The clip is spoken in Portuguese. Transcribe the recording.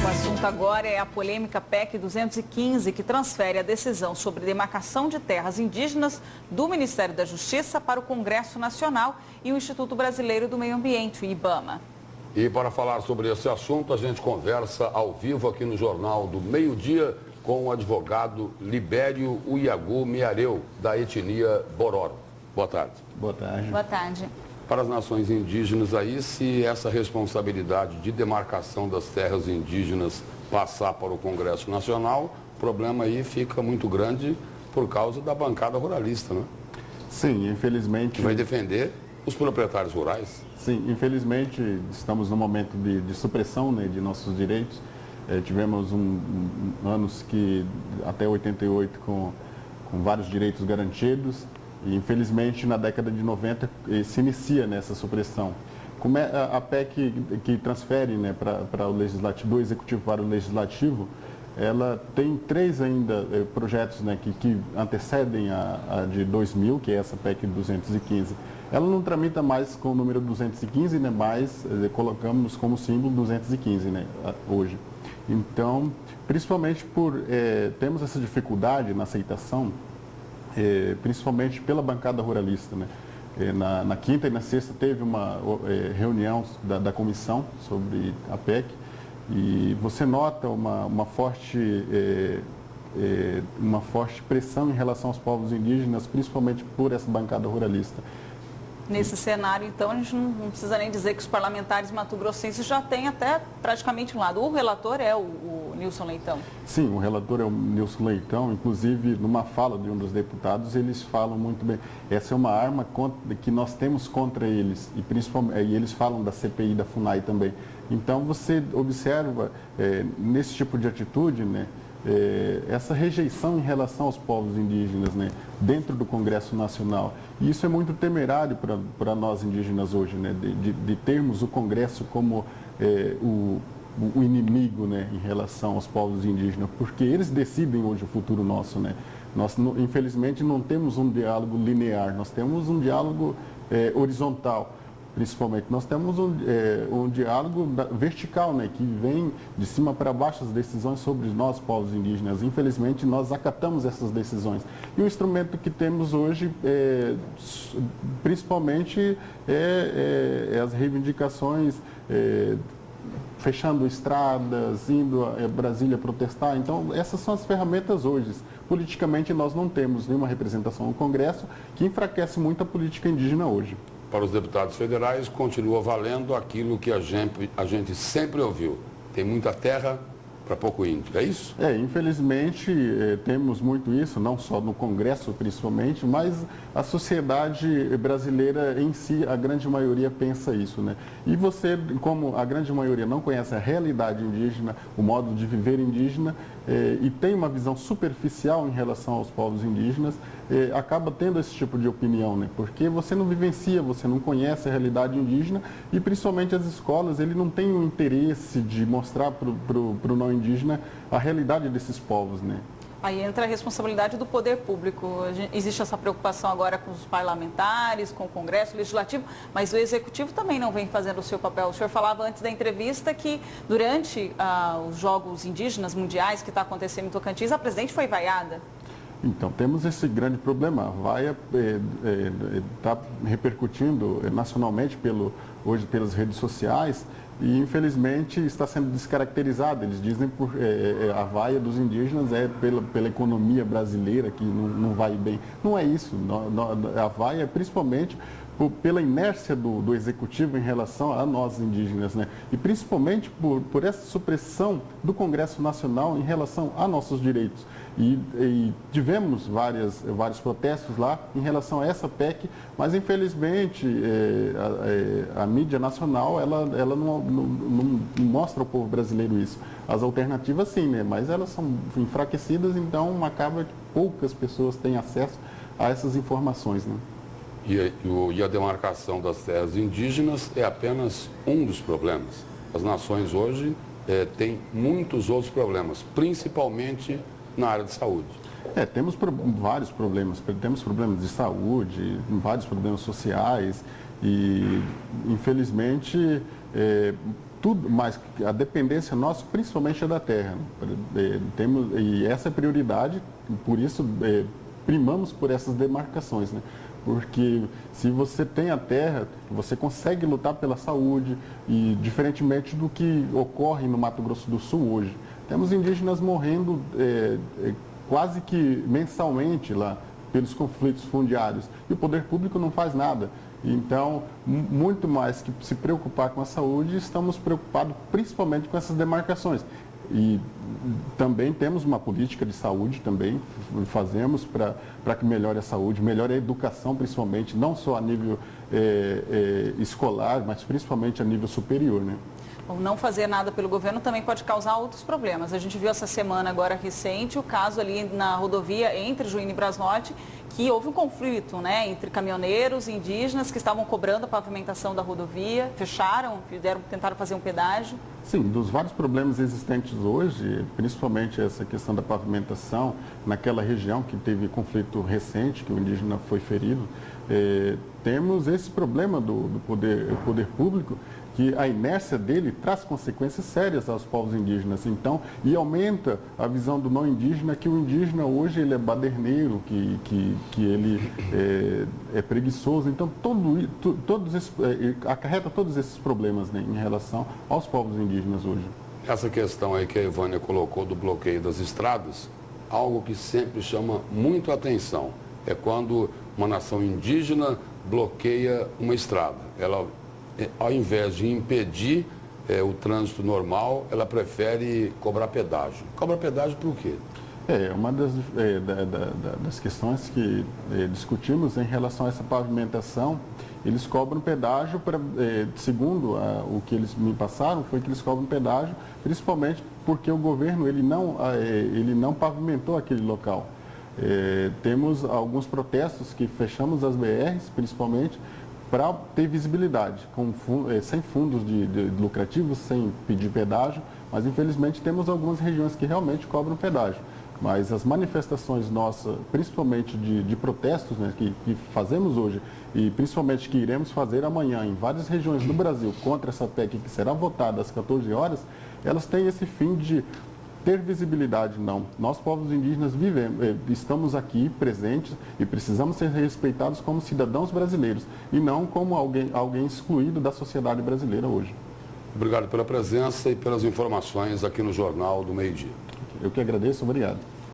O assunto agora é a polêmica PEC 215, que transfere a decisão sobre demarcação de terras indígenas do Ministério da Justiça para o Congresso Nacional e o Instituto Brasileiro do Meio Ambiente, o IBAMA. E para falar sobre esse assunto, a gente conversa ao vivo aqui no Jornal do Meio-Dia com o advogado Libério Uyagu Miareu, da etnia Bororo. Boa tarde. Boa tarde. Boa tarde. Para as nações indígenas aí, se essa responsabilidade de demarcação das terras indígenas passar para o Congresso Nacional, o problema aí fica muito grande por causa da bancada ruralista, né? Sim, infelizmente... Que vai defender os proprietários rurais. Sim, infelizmente estamos num momento de supressão, né, de nossos direitos. Tivemos anos que até 88 com vários direitos garantidos. E, infelizmente, na década de 90 se inicia nessa supressão. Como é a PEC que transfere, né, para o Legislativo, do Executivo para o Legislativo, ela tem 3 ainda projetos, né, que antecedem a de 2000, que é essa PEC 215. Ela não tramita mais com o número 215, né, mas colocamos como símbolo 215, né, hoje. Então, principalmente por temos essa dificuldade na aceitação, principalmente pela bancada ruralista, né? Na quinta e na sexta teve uma reunião da comissão sobre a PEC e você nota uma forte pressão em relação aos povos indígenas, principalmente por essa bancada ruralista. Nesse cenário, então, a gente não precisa nem dizer que os parlamentares mato-grossenses já têm até praticamente um lado. O relator é o Nilson Leitão. Sim, o relator é o Nilson Leitão. Inclusive, numa fala de um dos deputados, eles falam muito bem. Essa é uma arma que nós temos contra eles. E, principalmente, e eles falam da CPI da FUNAI também. Então, você observa, nesse tipo de atitude, né, essa rejeição em relação aos povos indígenas, né, dentro do Congresso Nacional. E isso é muito temerário para nós indígenas hoje, né, de termos o Congresso como o inimigo, né, em relação aos povos indígenas, porque eles decidem hoje o futuro nosso, né. Nós, infelizmente, não temos um diálogo linear, nós temos um diálogo horizontal. Principalmente, nós temos um diálogo vertical, né, que vem de cima para baixo as decisões sobre nós, povos indígenas. Infelizmente, nós acatamos essas decisões. E o instrumento que temos hoje, principalmente, as reivindicações, fechando estradas, indo a Brasília protestar. Então, essas são as ferramentas hoje. Politicamente, nós não temos nenhuma representação no Congresso que enfraquece muito a política indígena hoje. Para os deputados federais, continua valendo aquilo que a gente sempre ouviu. Tem muita terra para pouco índio, é isso? Infelizmente, temos muito isso, não só no Congresso principalmente, mas a sociedade brasileira em si, a grande maioria pensa isso, né? E você, como a grande maioria não conhece a realidade indígena, o modo de viver indígena, e tem uma visão superficial em relação aos povos indígenas, acaba tendo esse tipo de opinião, né? Porque você não vivencia, você não conhece a realidade indígena e principalmente as escolas, ele não tem o interesse de mostrar para o não indígena a realidade desses povos, né? Aí entra a responsabilidade do poder público. Existe essa preocupação agora com os parlamentares, com o Congresso Legislativo, mas o Executivo também não vem fazendo o seu papel. O senhor falava antes da entrevista que durante os Jogos Indígenas Mundiais que está acontecendo em Tocantins, a presidente foi vaiada. Então, temos esse grande problema. A vaia está repercutindo nacionalmente hoje pelas redes sociais e, infelizmente, está sendo descaracterizada. Eles dizem que a vaia dos indígenas é pela economia brasileira, que não vai bem. Não é isso. A vaia é principalmente pela inércia do Executivo em relação a nós indígenas, né? E principalmente por essa supressão do Congresso Nacional em relação a nossos direitos. E tivemos vários protestos lá em relação a essa PEC, mas infelizmente a mídia nacional ela não mostra ao povo brasileiro isso. As alternativas sim, né? Mas elas são enfraquecidas, então acaba que poucas pessoas têm acesso a essas informações, né? E a demarcação das terras indígenas é apenas um dos problemas. As nações hoje têm muitos outros problemas, principalmente na área de saúde. Temos vários problemas. Temos problemas de saúde, vários problemas sociais e, infelizmente, tudo, mas a dependência nossa, principalmente é da terra. E essa é a prioridade, por isso primamos por essas demarcações, né? Porque se você tem a terra, você consegue lutar pela saúde, e diferentemente do que ocorre no Mato Grosso do Sul hoje. Temos indígenas morrendo quase que mensalmente lá pelos conflitos fundiários, e o poder público não faz nada. Então, muito mais que se preocupar com a saúde, estamos preocupados principalmente com essas demarcações. E também temos uma política de saúde, também fazemos para que melhore a saúde, melhore a educação principalmente, não só a nível escolar, mas principalmente a nível superior, né? Não fazer nada pelo governo também pode causar outros problemas. A gente viu essa semana agora recente o caso ali na rodovia entre Juína e Brasnorte, que houve um conflito, né, entre caminhoneiros e indígenas que estavam cobrando a pavimentação da rodovia, fecharam, tentaram fazer um pedágio. Sim, dos vários problemas existentes hoje, principalmente essa questão da pavimentação, naquela região que teve conflito recente, que o indígena foi ferido, temos esse problema do poder público, que a inércia dele traz consequências sérias aos povos indígenas. Então, e aumenta a visão do não indígena, que o indígena hoje ele é baderneiro, que ele é preguiçoso. Então, acarreta todos esses problemas, né, em relação aos povos indígenas hoje. Essa questão aí que a Ivânia colocou do bloqueio das estradas, algo que sempre chama muito a atenção. É quando uma nação indígena bloqueia uma estrada. Ela, ao invés de impedir o trânsito normal, ela prefere cobrar pedágio. Cobra pedágio por quê? Uma das questões que discutimos em relação a essa pavimentação, eles cobram pedágio, segundo o que eles me passaram, foi que eles cobram pedágio, principalmente porque o governo ele não pavimentou aquele local. Temos alguns protestos que fechamos as BRs, principalmente, para ter visibilidade, sem fundos lucrativos, sem pedir pedágio, mas infelizmente temos algumas regiões que realmente cobram pedágio. Mas as manifestações nossas, principalmente de protestos, né, que fazemos hoje, e principalmente que iremos fazer amanhã em várias regiões do Brasil contra essa PEC que será votada às 14 horas, elas têm esse fim de ter visibilidade, não. Nós, povos indígenas, estamos aqui presentes e precisamos ser respeitados como cidadãos brasileiros e não como alguém excluído da sociedade brasileira hoje. Obrigado pela presença e pelas informações aqui no Jornal do Meio-Dia. Eu que agradeço, obrigado.